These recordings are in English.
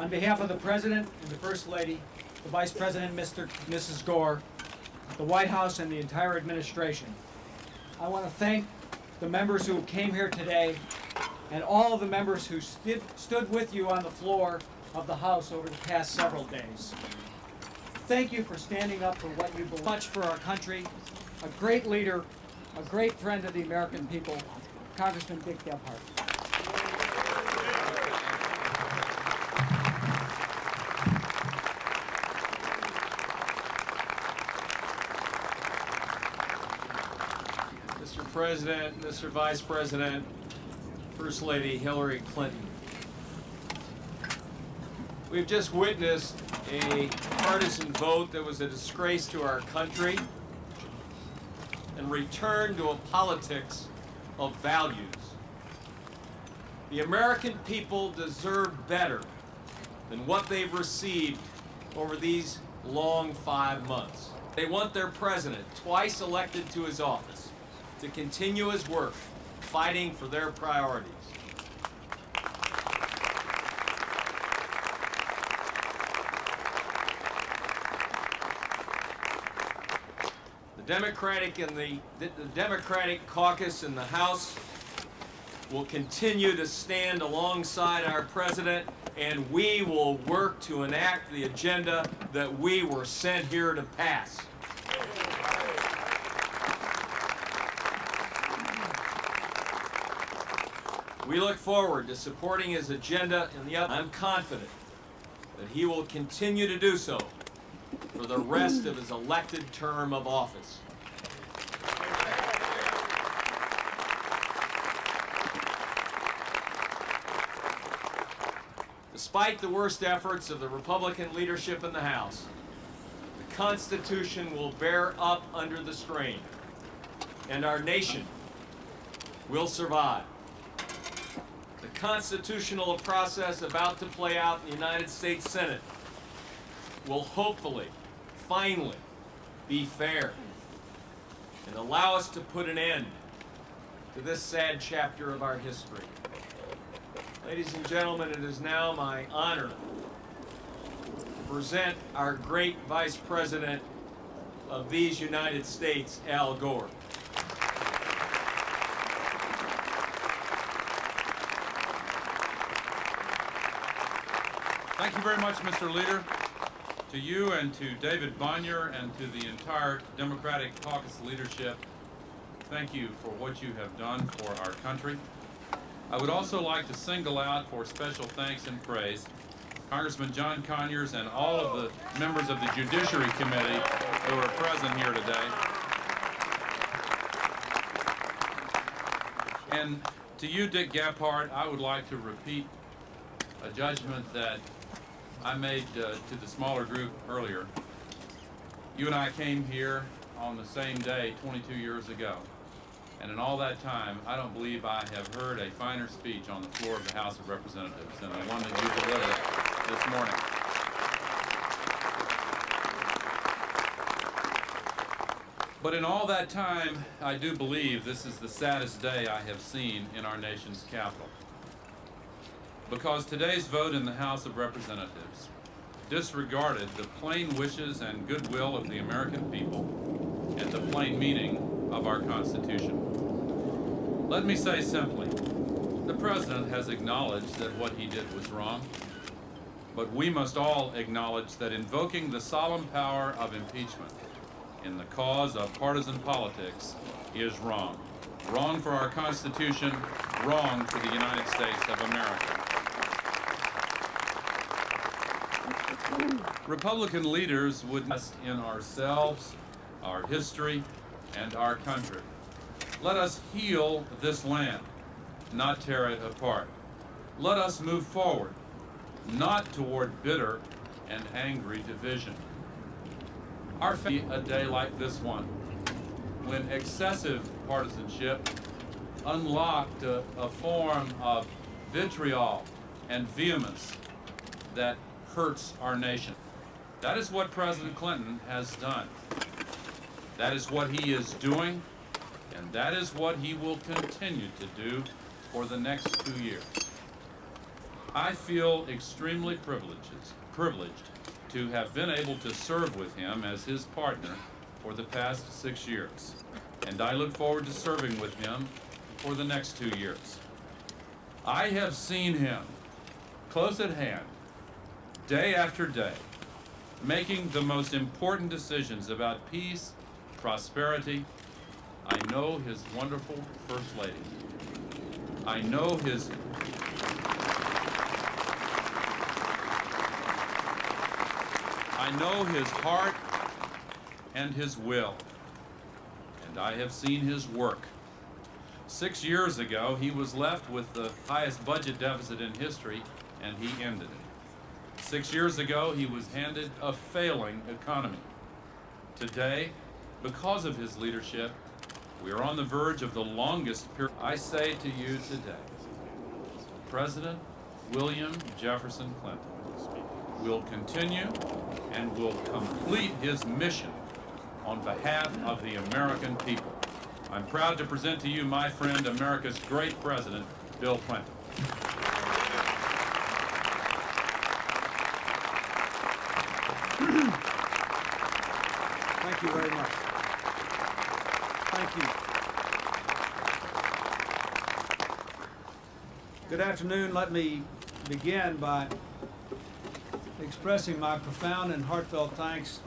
On behalf of the President and the First Lady, the Vice President, Mrs. Gore, the White House, and the entire administration, I want to thank the members who came here today and all of the members who stood with you on the floor of the House over the past several days. Thank you for standing up for what you believe. Much for our country, a great leader, a great friend of the American people, Congressman Dick Gephardt. Mr. President, Mr. Vice President, First Lady Hillary Clinton. We've just witnessed a partisan vote that was a disgrace to our country and return to a politics of values. The American people deserve better than what they've received over these long 5 months. They want their president, twice elected to his office, to continue his work fighting for their priorities. The Democratic caucus in the House will continue to stand alongside our president, and we will work to enact the agenda that we were sent here to pass. We look forward to supporting his agenda in the I'm confident that he will continue to do so for the rest of his elected term of office. Despite the worst efforts of the Republican leadership in the House, the Constitution will bear up under the strain, and our nation will survive. The constitutional process about to play out in the United States Senate will hopefully, finally, be fair and allow us to put an end to this sad chapter of our history. Ladies and gentlemen, it is now my honor to present our great Vice President of these United States, Al Gore. Thank you very much, Mr. Leader. To you and to David Bonnier and to the entire Democratic caucus leadership, thank you for what you have done for our country. I would also like to single out for special thanks and praise Congressman John Conyers and all of the members of the Judiciary Committee who are present here today. And to you, Dick Gephardt, I would like to repeat a judgment that I made to the smaller group earlier. You and I came here on the same day 22 years ago. And in all that time, I don't believe I have heard a finer speech on the floor of the House of Representatives than the one that you delivered this morning. But in all that time, I do believe this is the saddest day I have seen in our nation's capital. Because today's vote in the House of Representatives disregarded the plain wishes and goodwill of the American people and the plain meaning of our Constitution. Let me say simply, the President has acknowledged that what he did was wrong, but we must all acknowledge that invoking the solemn power of impeachment in the cause of partisan politics is wrong. Wrong for our Constitution, wrong for the United States of America. Republican leaders would invest in ourselves, our history, and our country. Let us heal this land, not tear it apart. Let us move forward, not toward bitter and angry division. Our a day like this one, when excessive partisanship unlocked a form of vitriol and vehemence that hurts our nation. That is what President Clinton has done. That is what he is doing, and that is what he will continue to do for the next 2 years. I feel extremely privileged to have been able to serve with him as his partner for the past 6 years, and I look forward to serving with him for the next 2 years. I have seen him close at hand, day after day, making the most important decisions about peace, prosperity. I know his wonderful First Lady. I know his heart and his will, and I have seen his work. 6 years ago, he was left with the highest budget deficit in history, and he ended it. 6 years ago, he was handed a failing economy. Today, because of his leadership, we are on the verge of the longest period. I say to you today, President William Jefferson Clinton will continue and will complete his mission on behalf of the American people. I'm proud to present to you my friend, America's great President, Bill Clinton. Thank you very much. Thank you. Good afternoon. Let me begin by expressing my profound and heartfelt thanks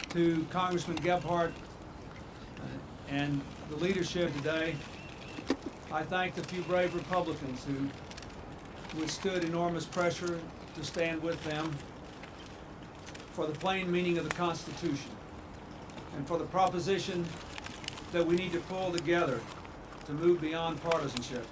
to Congressman Gebhardt and the leadership today. I thank the few brave Republicans who withstood enormous pressure to stand with them for the plain meaning of the Constitution and for the proposition that we need to pull together to move beyond partisanship,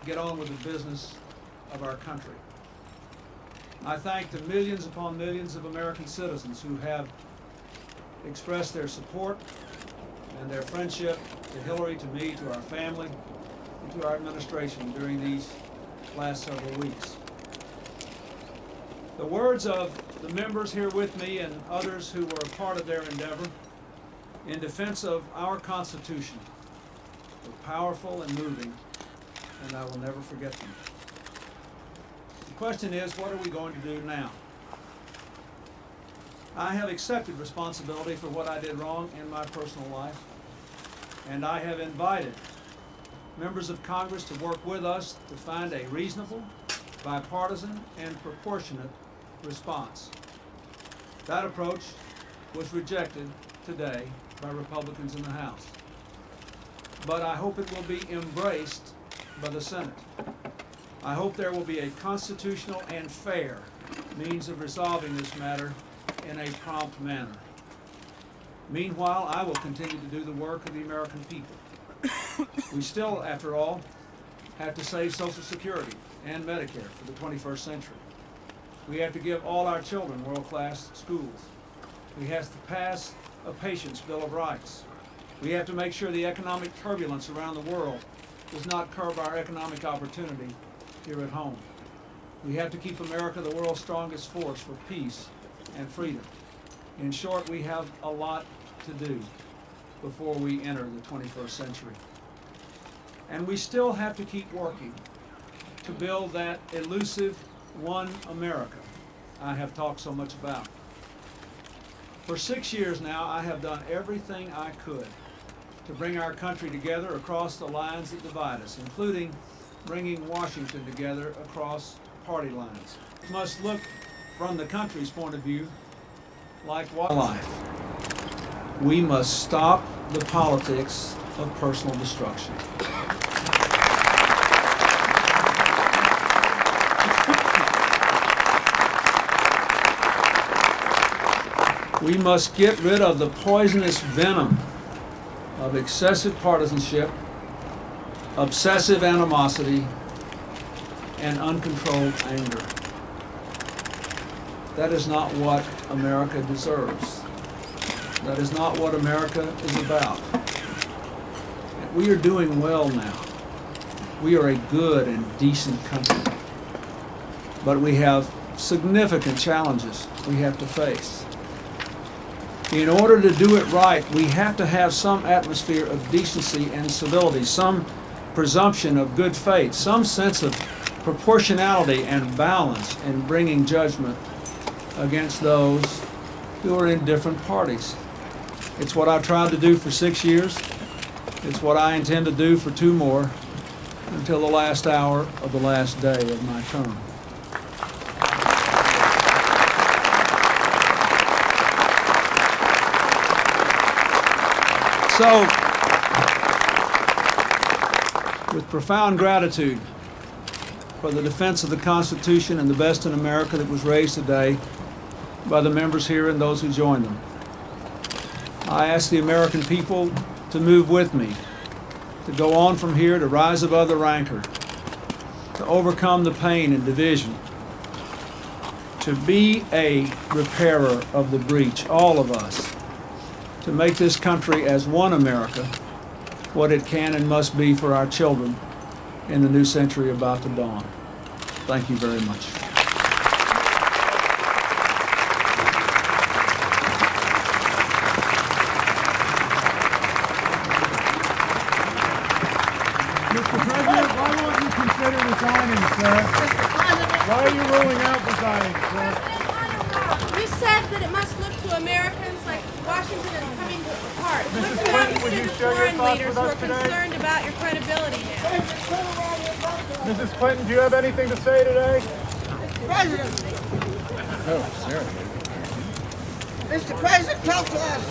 to get on with the business of our country. I thank the millions upon millions of American citizens who have expressed their support and their friendship to Hillary, to me, to our family, and to our administration during these last several weeks. The words of the members here with me and others who were a part of their endeavor in defense of our Constitution were powerful and moving, and I will never forget them. The question is, what are we going to do now? I have accepted responsibility for what I did wrong in my personal life, and I have invited members of Congress to work with us to find a reasonable, bipartisan, and proportionate response. That approach was rejected today by Republicans in the House, but I hope it will be embraced by the Senate. I hope there will be a constitutional and fair means of resolving this matter in a prompt manner. Meanwhile, I will continue to do the work of the American people. We still, after all, have to save Social Security and Medicare for the 21st century. We have to give all our children world-class schools. We have to pass a Patient's Bill of Rights. We have to make sure the economic turbulence around the world does not curb our economic opportunity here at home. We have to keep America the world's strongest force for peace and freedom. In short, we have a lot to do before we enter the 21st century. And we still have to keep working to build that elusive one America I have talked so much about. For 6 years now, I have done everything I could to bring our country together across the lines that divide us, including bringing Washington together across party lines. We must look from the country's point of view like wildlife. We must stop the politics of personal destruction. We must get rid of the poisonous venom of excessive partisanship, obsessive animosity, and uncontrolled anger. That is not what America deserves. That is not what America is about. We are doing well now. We are a good and decent country. But we have significant challenges we have to face. In order to do it right, we have to have some atmosphere of decency and civility, some presumption of good faith, some sense of proportionality and balance in bringing judgment against those who are in different parties. It's what I've tried to do for 6 years. It's what I intend to do for 2 more until the last hour of the last day of my term. So, with profound gratitude for the defense of the Constitution and the best in America that was raised today by the members here and those who joined them, I ask the American people to move with me, to go on from here, to rise above the rancor, to overcome the pain and division, to be a repairer of the breach, all of us, to make this country as one America what it can and must be for our children in the new century about to dawn. Thank you very much. Mr. President, why won't you consider resigning, sir? Why are you ruling out resigning, sir? You said that it must look to Americans like Washington is coming apart. Look to Clinton, would to you the share your foreign thoughts leaders with who us are today? concerned about your credibility now. Mrs. Clinton, do you have anything to say today? President. Mr. President, talk to us.